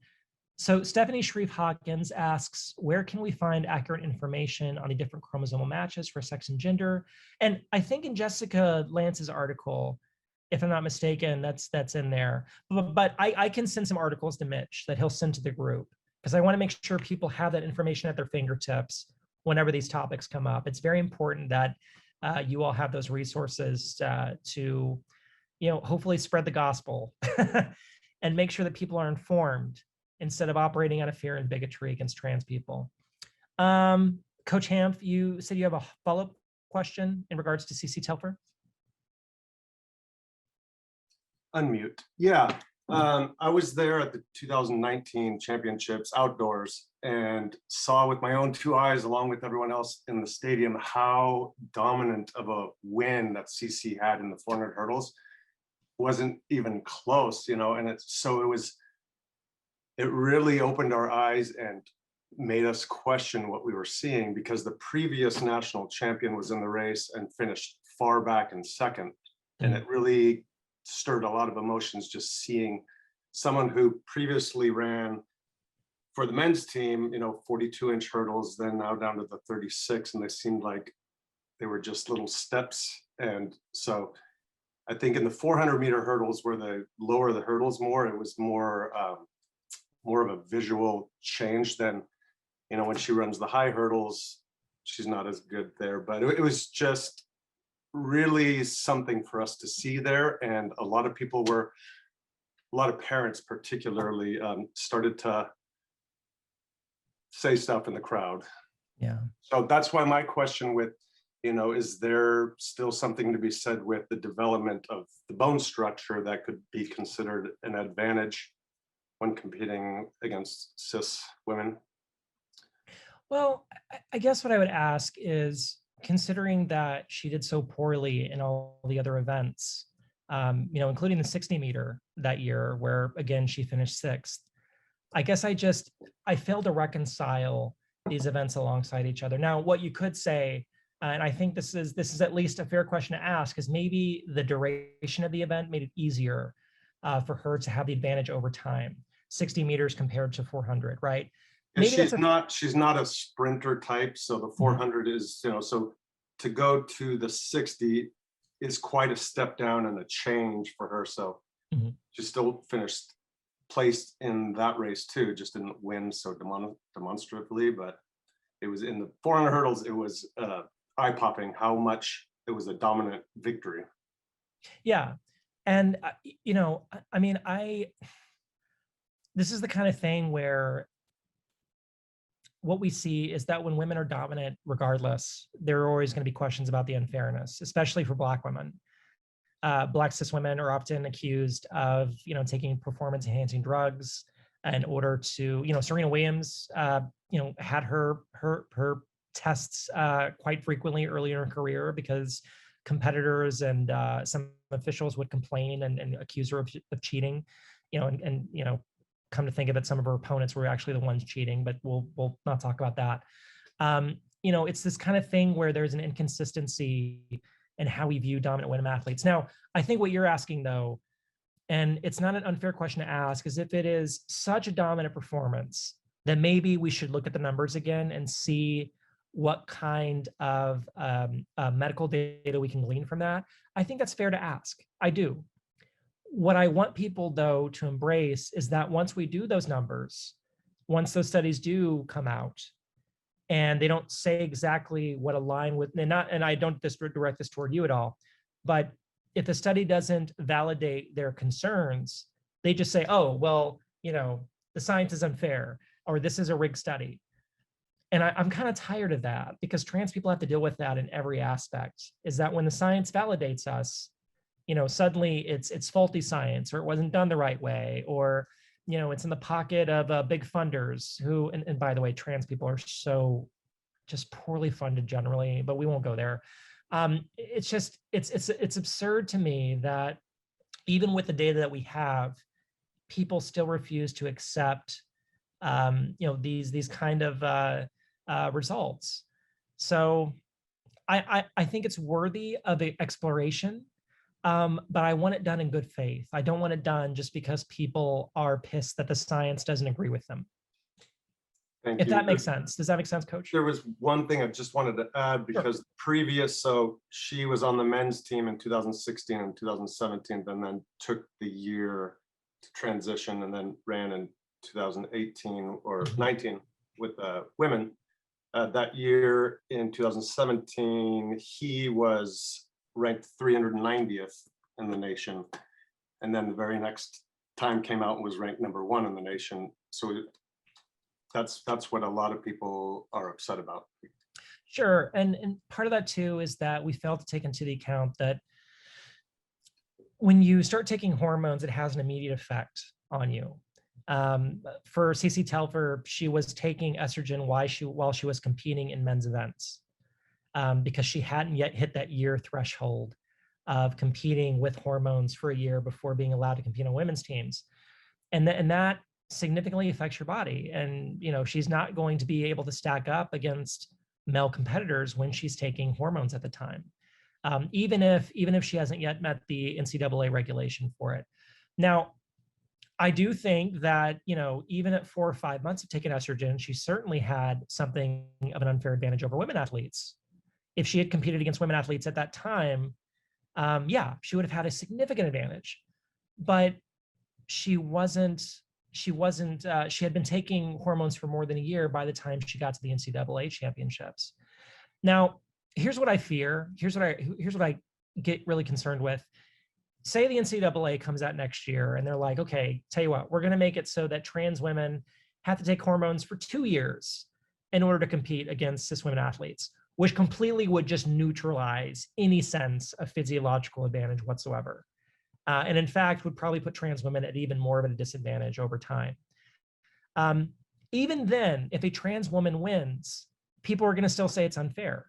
So Stephanie Shreve-Hawkins asks, where can we find accurate information on the different chromosomal matches for sex and gender? And I think in Jessica Lance's article, if I'm not mistaken, that's in there. But I can send some articles to Mitch that he'll send to the group because I want to make sure people have that information at their fingertips whenever these topics come up. It's very important that you all have those resources to, hopefully spread the gospel and make sure that people are informed instead of operating out of fear and bigotry against trans people. Coach Hanf, you said you have a follow-up question in regards to CC Telfer? Unmute. Yeah. I was there at the 2019 championships outdoors and saw with my own two eyes, along with everyone else in the stadium, how dominant of a win that CC had in the 400 hurdles. Wasn't even close, and it really opened our eyes and made us question what we were seeing, because the previous national champion was in the race and finished far back in second. And it really stirred a lot of emotions just seeing someone who previously ran for the men's team, 42-inch hurdles, then now down to the 36, and they seemed like they were just little steps. And so I think in the 400-meter hurdles, where the lower the hurdles more, it was more of a visual change than, when she runs the high hurdles, she's not as good there. But it was just really something for us to see there. And a lot of parents particularly started to say stuff in the crowd. Yeah. So that's why my question with, is there still something to be said with the development of the bone structure that could be considered an advantage when competing against cis women? Well, I guess what I would ask is, considering that she did so poorly in all the other events, including the 60-meter that year, where again she finished sixth, I guess I failed to reconcile these events alongside each other. Now, what you could say, and I think this is at least a fair question to ask, is maybe the duration of the event made it easier for her to have the advantage over time. 60 meters compared to 400, right? And Maybe she's not a sprinter type, so the 400 is, so to go to the 60 is quite a step down and a change for her. So she still placed in that race too, just didn't win so demonstratively, but it was in the 400 hurdles, it was eye-popping how much it was a dominant victory. Yeah. And, this is the kind of thing where what we see is that when women are dominant, regardless, there are always going to be questions about the unfairness, especially for Black women. Black cis women are often accused of, taking performance-enhancing drugs in order to, Serena Williams, had her tests quite frequently early in her career because competitors and some officials would complain and accuse her of cheating, and come to think of it, some of her opponents were actually the ones cheating, but we'll not talk about that. It's this kind of thing where there's an inconsistency in how we view dominant women athletes. Now, I think what you're asking though, and it's not an unfair question to ask, is if it is such a dominant performance, then maybe we should look at the numbers again and see what kind of medical data we can glean from that. I think that's fair to ask. I do. What I want people, though, to embrace is that once we do those numbers, once those studies do come out, and they don't say exactly what align with, and I don't direct this toward you at all, but if the study doesn't validate their concerns, they just say, oh, well, the science is unfair, or this is a rigged study. And I'm kind of tired of that, because trans people have to deal with that in every aspect, is that when the science validates us, suddenly it's faulty science, or it wasn't done the right way, or, it's in the pocket of big funders who, and by the way, trans people are so just poorly funded generally, but we won't go there. It's absurd to me that even with the data that we have, people still refuse to accept, these kind of results. So I think it's worthy of exploration. But I want it done in good faith. I don't want it done just because people are pissed that the science doesn't agree with them. Thank If you. that makes sense. Does that make sense, Coach? There was one thing I just wanted to add, because so she was on the men's team in 2016 and 2017, and then took the year to transition, and then ran in 2018 or 19 with women. That year in 2017, he was ranked 390th in the nation. And then the very next time came out and was ranked #1 in the nation. So that's what a lot of people are upset about. Sure, and part of that too is that we fail to take into the account that when you start taking hormones, it has an immediate effect on you. For CC Telfer, she was taking estrogen while she was competing in men's events because she hadn't yet hit that year threshold of competing with hormones for a year before being allowed to compete on women's teams. And that significantly affects your body. And she's not going to be able to stack up against male competitors when she's taking hormones at the time, even if she hasn't yet met the NCAA regulation for it. Now, I do think that even at 4 or 5 months of taking estrogen, she certainly had something of an unfair advantage over women athletes. If she had competed against women athletes at that time, yeah, she would have had a significant advantage. But she had been taking hormones for more than a year by the time she got to the NCAA championships. Now, here's what I fear. Here's what I get really concerned with. Say the NCAA comes out next year and they're like, okay, tell you what, we're going to make it so that trans women have to take hormones for 2 years in order to compete against cis women athletes, which completely would just neutralize any sense of physiological advantage whatsoever. And in fact, would probably put trans women at even more of a disadvantage over time. Even then, if a trans woman wins, people are going to still say it's unfair,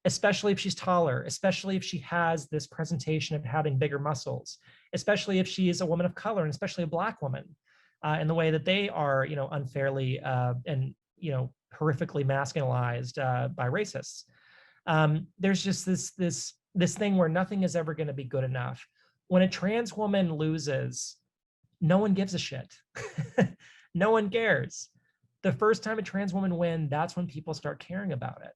especially if she's taller, especially if she has this presentation of having bigger muscles, especially if she is a woman of color, and especially a Black woman, in the way that they are, unfairly and horrifically masculinized by racists. There's just this thing where nothing is ever going to be good enough. When a trans woman loses, no one gives a shit. No one cares. The first time a trans woman wins, that's when people start caring about it.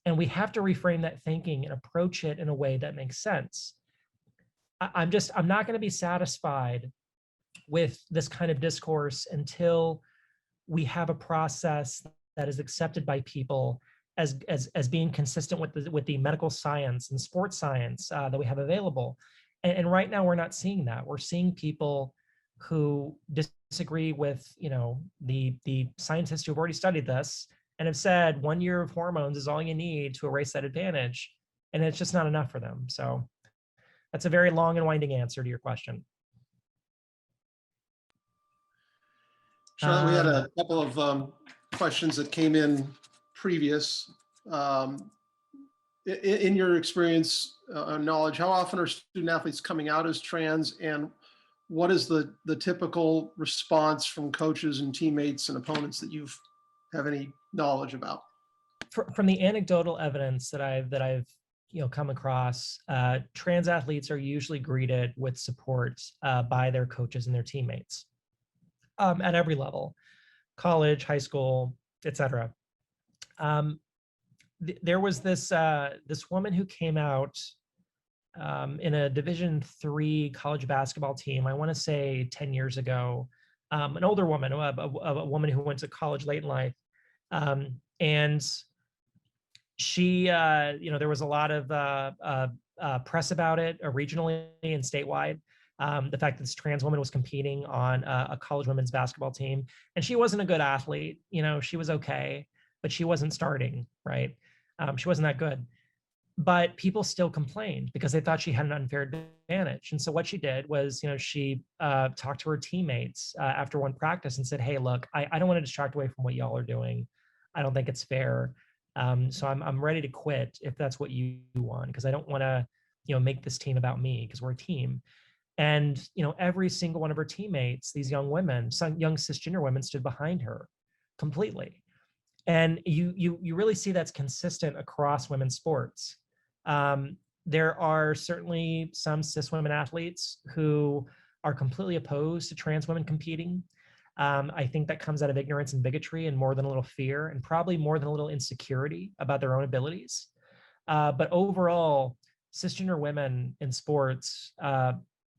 And we have to reframe that thinking and approach it in a way that makes sense. I'm not going to be satisfied with this kind of discourse until we have a process that is accepted by people as being consistent with the medical science and sports science that we have available. And right now we're not seeing that. We're seeing people who disagree with the scientists who've already studied this and have said 1 year of hormones is all you need to erase that advantage, and it's just not enough for them. So that's a very long and winding answer to your question. Charlotte, we had a couple of questions that came in previous. In your experience, knowledge, how often are student athletes coming out as trans, and what is the typical response from coaches and teammates and opponents that you have any knowledge about? From the anecdotal evidence that I've come across, trans athletes are usually greeted with support by their coaches and their teammates at every level, college, high school, etc. There was this woman who came out in a Division III college basketball team, I want to say 10 years ago, an older woman, a woman who went to college late in life. And she, there was a lot of press about it regionally and statewide. The fact that this trans woman was competing on a college women's basketball team, and she wasn't a good athlete. She was okay, but she wasn't starting, right? She wasn't that good. But people still complained because they thought she had an unfair advantage. And so what she did was, she talked to her teammates after one practice and said, hey, look, I don't want to distract away from what y'all are doing. I don't think it's fair. So I'm ready to quit if that's what you want, because I don't want to, make this team about me, because we're a team. And, every single one of her teammates, these young women, some young cisgender women, stood behind her completely. And you really see that's consistent across women's sports. There are certainly some cis women athletes who are completely opposed to trans women competing. I think that comes out of ignorance and bigotry, and more than a little fear, and probably more than a little insecurity about their own abilities. But overall, cisgender women in sports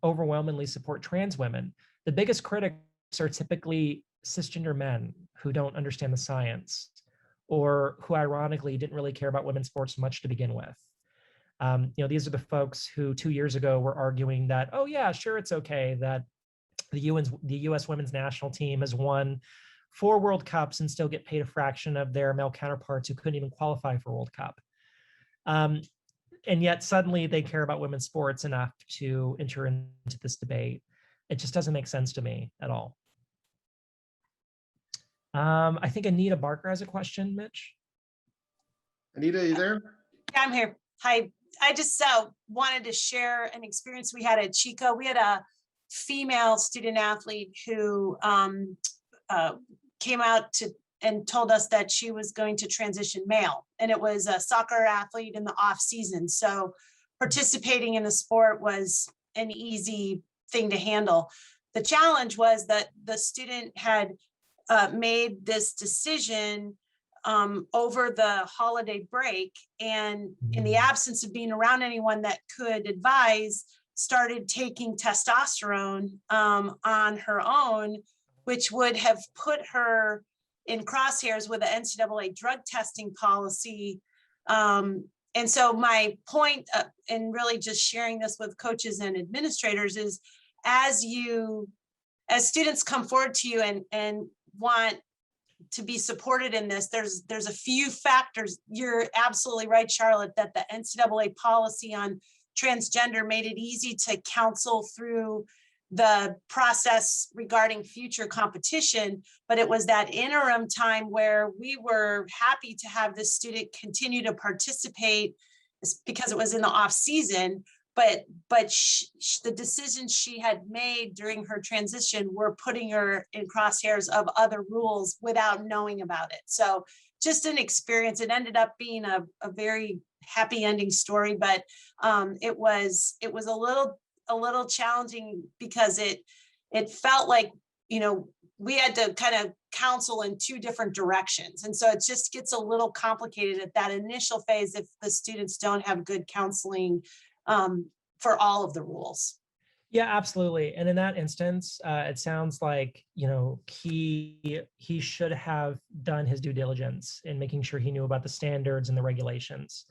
overwhelmingly support trans women. The biggest critics are typically cisgender men who don't understand the science, or who ironically didn't really care about women's sports much to begin with. These are the folks who 2 years ago were arguing that, oh yeah, sure, it's okay that the U.S. women's national team has won 4 World Cups and still get paid a fraction of their male counterparts who couldn't even qualify for World Cup. And yet suddenly they care about women's sports enough to enter into this debate. It just doesn't make sense to me at all. I think Anita Barker has a question, Mitch. Anita, are you there? Yeah, I'm here. Hi. I just wanted to share an experience we had at Chico. We had a female student athlete who came out and told us that she was going to transition male, and it was a soccer athlete in the off season. So participating in the sport was an easy thing to handle. The challenge was that the student had made this decision over the holiday break, and in the absence of being around anyone that could advise, started taking testosterone on her own, which would have put her in crosshairs with the NCAA drug testing policy. And so my point in really just sharing this with coaches and administrators is, as students come forward to you and want to be supported in this, there's a few factors. You're absolutely right, Charlotte, that the NCAA policy on transgender made it easy to counsel through the process regarding future competition, but it was that interim time where we were happy to have this student continue to participate because it was in the off season, but the decisions she had made during her transition were putting her in crosshairs of other rules without knowing about it. So just an experience. It ended up being a very happy ending story, but it was a little challenging because it felt like, we had to kind of counsel in 2 different directions. And so it just gets a little complicated at that initial phase if the students don't have good counseling for all of the rules. Yeah, absolutely. And in that instance, it sounds like, he should have done his due diligence in making sure he knew about the standards and the regulations.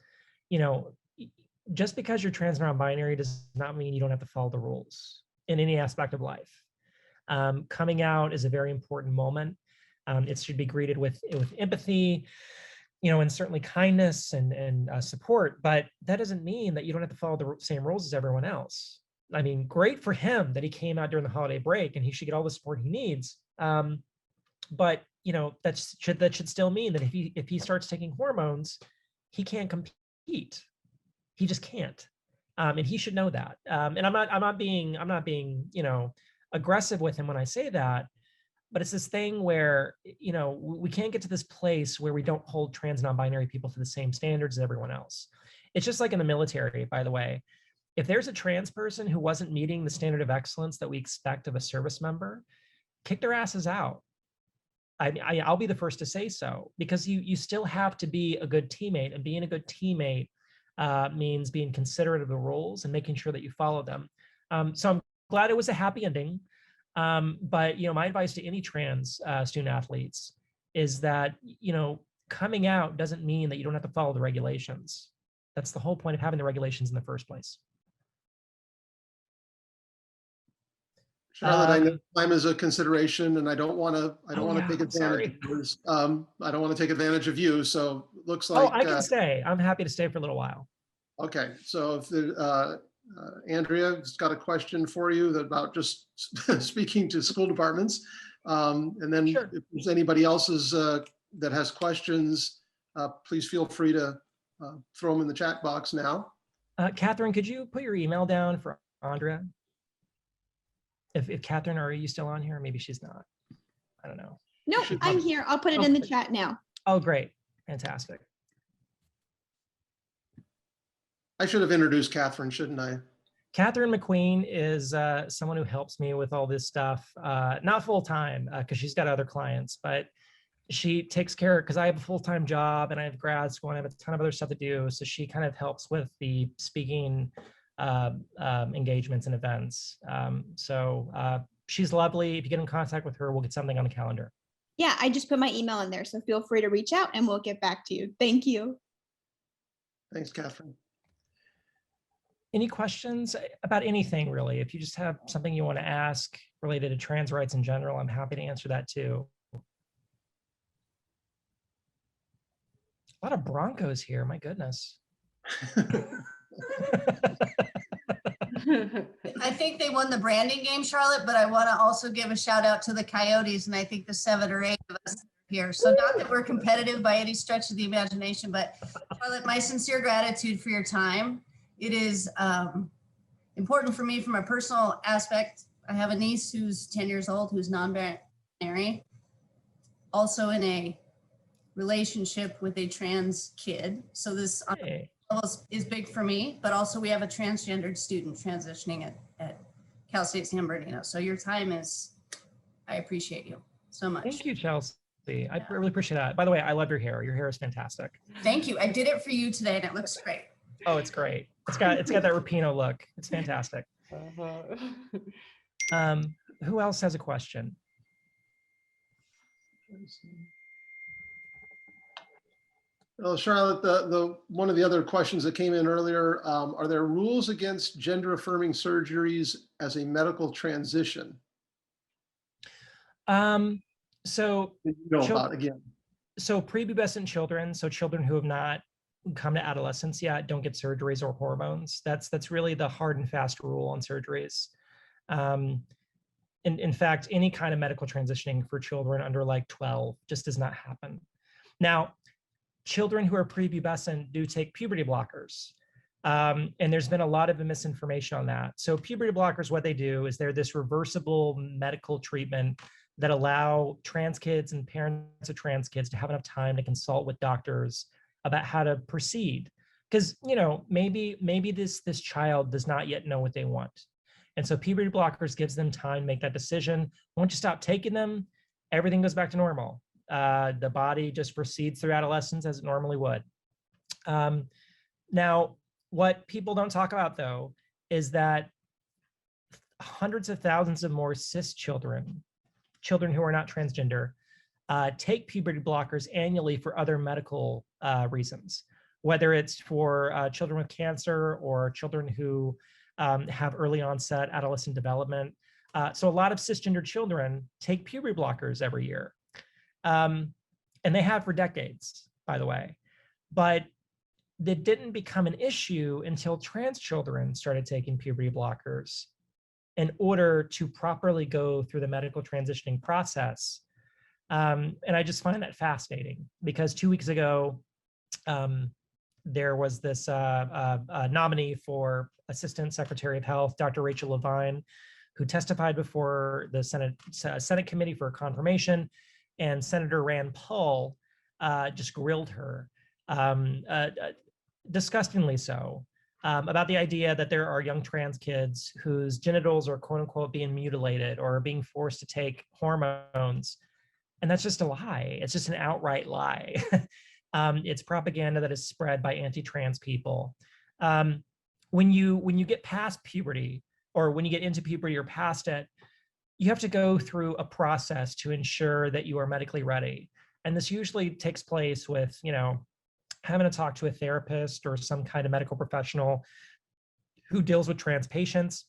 Just because you're trans and non-binary does not mean you don't have to follow the rules in any aspect of life. Coming out is a very important moment. It should be greeted with empathy, and certainly kindness and support, but that doesn't mean that you don't have to follow the same rules as everyone else. I mean, great for him that he came out during the holiday break, and he should get all the support he needs. But that should still mean that if he starts taking hormones, he can't compete. He just can't, and he should know that. And I'm not being aggressive with him when I say that. But it's this thing where, we can't get to this place where we don't hold trans non-binary people to the same standards as everyone else. It's just like in the military, by the way. If there's a trans person who wasn't meeting the standard of excellence that we expect of a service member, kick their asses out. I'll be the first to say so, because you still have to be a good teammate, and being a good teammate means being considerate of the rules and making sure that you follow them. So I'm glad it was a happy ending. But my advice to any trans student athletes is that coming out doesn't mean that you don't have to follow the regulations. That's the whole point of having the regulations in the first place. Charlotte, I know time is a consideration, and I don't want to take advantage of yours. I don't want to take advantage of you. So it looks like. Oh, I can stay. I'm happy to stay for a little while. Okay, so if Andrea's got a question for you about just speaking to school departments. And then Sure. If there's anybody else's that has questions, please feel free to throw them in the chat box now. Catherine, could you put your email down for Andrea? If Catherine, are you still on here? Maybe she's not. I don't know. No, I'm here. I'll put it in the chat now. Oh, great. Fantastic. I should have introduced Catherine, shouldn't I? Catherine Mcqueen is someone who helps me with all this stuff, not full time because she's got other clients, but she takes care, because I have a full-time job and I have grad school and I have a ton of other stuff to do. So she kind of helps with the speaking engagements and events. So she's lovely. If you get in contact with her, we'll get something on the calendar. Yeah, I just put my email in there, so feel free to reach out and we'll get back to you. Thank you. Thanks, Catherine. Any questions about anything, really? If you just have something you want to ask related to trans rights in general, I'm happy to answer that too. A lot of Broncos here, my goodness. I think they won the branding game, Charlotte, but I want to also give a shout out to the Coyotes, and I think the 7 or 8 of us here. So not that we're competitive by any stretch of the imagination, but Charlotte, my sincere gratitude for your time. It is important for me from a personal aspect. I have a niece who's 10 years old, who's non-binary, also in a relationship with a trans kid. So this Hey. is big for me, but also we have a transgendered student transitioning at Cal State San Bernardino. So your time is, I appreciate you so much. Thank you, Chelsea. I really appreciate that. By the way, I love your hair. Your hair is fantastic. Thank you. I did it for you today and it looks great. Oh, it's great. It's got that Rapino look. It's fantastic. Who else has a question? Well, Charlotte, the one of the other questions that came in earlier, are there rules against gender affirming surgeries as a medical transition? So That you know about again. So prepubescent children, so children who have not come to adolescence yet, don't get surgeries or hormones. That's really the hard and fast rule on surgeries. In fact, any kind of medical transitioning for children under like 12 just does not happen. Now, children who are prepubescent do take puberty blockers. And there's been a lot of misinformation on that. So puberty blockers, what they do is they're this reversible medical treatment that allow trans kids and parents of trans kids to have enough time to consult with doctors about how to proceed. Because, you know, maybe this child does not yet know what they want. And so puberty blockers gives them time to make that decision. Once you stop taking them, everything goes back to normal. The body just proceeds through adolescence as it normally would. Now, what people don't talk about, though, is that hundreds of thousands of more cis children who are not transgender, take puberty blockers annually for other medical reasons, whether it's for children with cancer or children who have early onset adolescent development. So a lot of cisgender children take puberty blockers every year. And they have for decades, by the way. But that didn't become an issue until trans children started taking puberty blockers in order to properly go through the medical transitioning process. And I just find that fascinating because 2 weeks ago, there was this nominee for Assistant Secretary of Health, Dr. Rachel Levine, who testified before the Senate Committee for Confirmation, and Senator Rand Paul just grilled her, disgustingly so, about the idea that there are young trans kids whose genitals are quote unquote being mutilated or are being forced to take hormones. And that's just a lie. It's just an outright lie. It's propaganda that is spread by anti-trans people. When you get past puberty, or when you get into puberty or past it, you have to go through a process to ensure that you are medically ready. And this usually takes place with, you know, having to talk to a therapist or some kind of medical professional who deals with trans patients.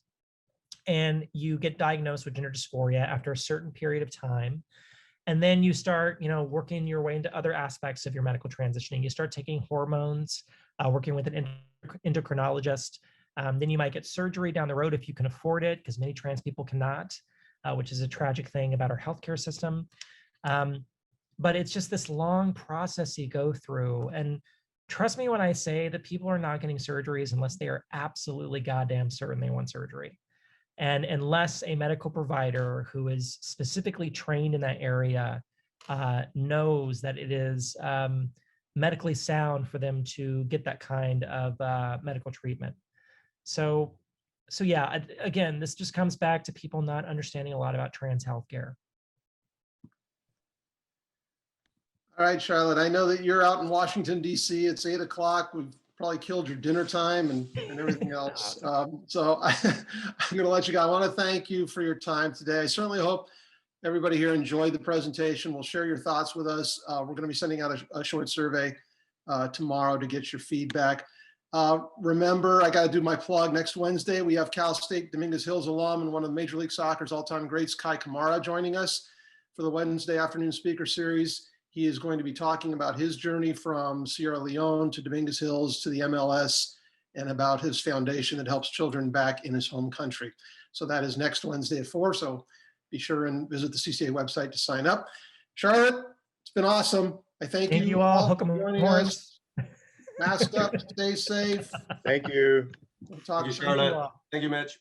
And you get diagnosed with gender dysphoria after a certain period of time. And then you start, you know, working your way into other aspects of your medical transitioning. You start taking hormones, working with an endocrinologist. Then you might get surgery down the road if you can afford it, because many trans people cannot, which is a tragic thing about our healthcare system. But it's just this long process you go through. And trust me when I say that people are not getting surgeries unless they are absolutely goddamn certain they want surgery. And unless a medical provider who is specifically trained in that area knows that it is medically sound for them to get that kind of medical treatment. So yeah, again, this just comes back to people not understanding a lot about trans healthcare. All right, Charlotte, I know that you're out in Washington, D.C. It's 8 o'clock. We've probably killed your dinner time and everything else. So I'm going to let you go. I want to thank you for your time today. I certainly hope everybody here enjoyed the presentation. We'll share your thoughts with us. We're going to be sending out a short survey tomorrow to get your feedback. Remember, I got to do my plug. Next Wednesday, we have Cal State Dominguez Hills alum and one of Major League Soccer's all-time greats, Kai Kamara, joining us for the Wednesday afternoon speaker series. He is going to be talking about his journey from Sierra Leone to Dominguez Hills to the MLS and about his foundation that helps children back in his home country. So that is next Wednesday at 4. So be sure and visit the CCA website to sign up. Charlotte, it's been awesome. I thank you all. for Hook 'em joining horns. us. Mask up, stay safe. Thank you. We'll talk Thank you, soon. Charlotte. Thank you, Mitch.